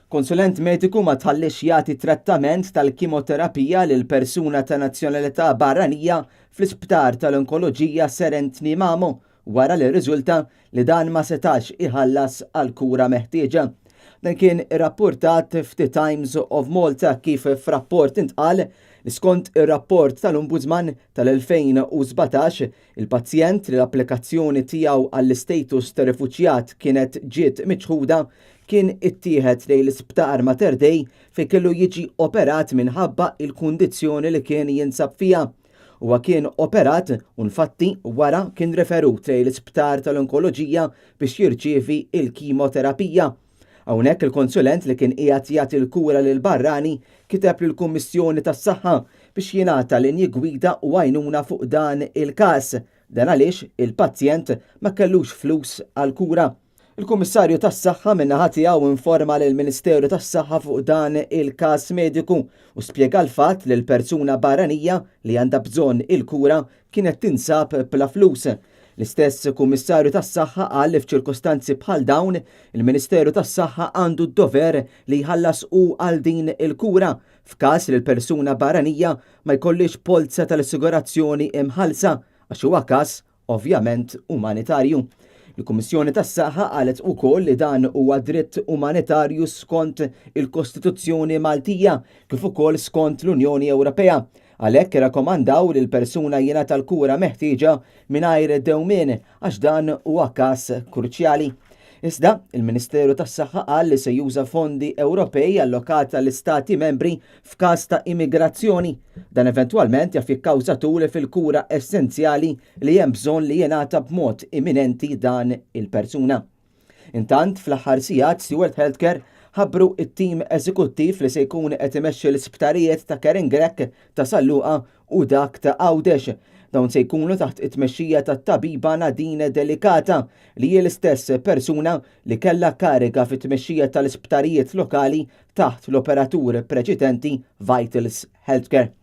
Konsulent mediku ma tħallix jagħti trattament tal-kimoterapija lil persuna ta' nazzjonalità barranija fl-isptar tal-onkoloġija Serentni Mamo wara li rriżulta li dan ma setax iħallas għal kura meħtieġa. Dan kien irrappurtat f'The Times of Malta kif f'rapport intqal li skont ir-rapport tal-Ombudsman tal-2017 il-pazjent li l-applikazzjoni tiegħu għall-istatus ta' rifuġjat kienet ġiet miċħuda kien ittieħed lejn l-isptar Mater Dei fejn kellu jiġi operat minħabba il-kundizzjoni li kien jinsab fiha. Huwa kien operat u infatti wara kien referut lejn l-isptar tal-onkoloġija biex jirċievi il-kimoterapija. Hawnhekk il-konsulent li kien qiegħed jagħti l-kura lil Barrani kiteb lill-Kummissjoni tas-Saħħa biex jingħata linji gwida u għajnuna fuq dan il-każ. Dan għaliex il-pazjent ma kellux flus għall-kura. Il-Kummissarju tas-Saħħa min-naħa tiegħu informa lill-Ministeru tas-Saħħa fuq dan il-każ mediku u spjega l-fatt li l-persuna barranija li għandha bżonn il-kura kienet tinsab bla flus. L-istess Kummissarju tas-Saħħa qal li f'ċirkostanzi bħal dawn il-Ministeru tas-Saħħa għandu d-dover li jħallas hu għal din il-kura f'każ li l-persuna barranija ma jkollix polza tal-assigurazzjoni imħallsa għax huwa każ ovvjament umanitarju. Il-Kummissjoni tas-Saħħa qalet ukoll li dan huwa dritt umanitarju skont il-Kostituzzjoni Maltija kif ukoll skont l-Unjoni Ewropea. Għalhekk irrakkomandaw li l-persuna jingħata l-kura meħtieġa mingħajr dewmien għax dan huwa każ kruċjali. Iżda, il-Ministeru tas-Saħħa qal li se juża fondi Ewropej allokati għall-Istati membri f'każ ta' immigrazzjoni. Dan eventwalment jaf jikkawżaturi fil-kura essenzjali li hemm bżonn li jingħata b'mod imminenti dan il-persuna. Intant, fl-aħħar sigħat Stewart Healthcare ħabbru it-tim eżekuttiv li se jkun qed imexxi l-isptarijiet ta' Caringrek ta' Salluqa u dak ta' Għawdex. Dawn se jkunu taħt it-tmexxija tat-tabiba Nadine Delikata li hi l-istess persuna li kellha kariga fit-tmexxija tal-isptarijiet lokali taħt l-operatur preċedenti Vitals Healthcare.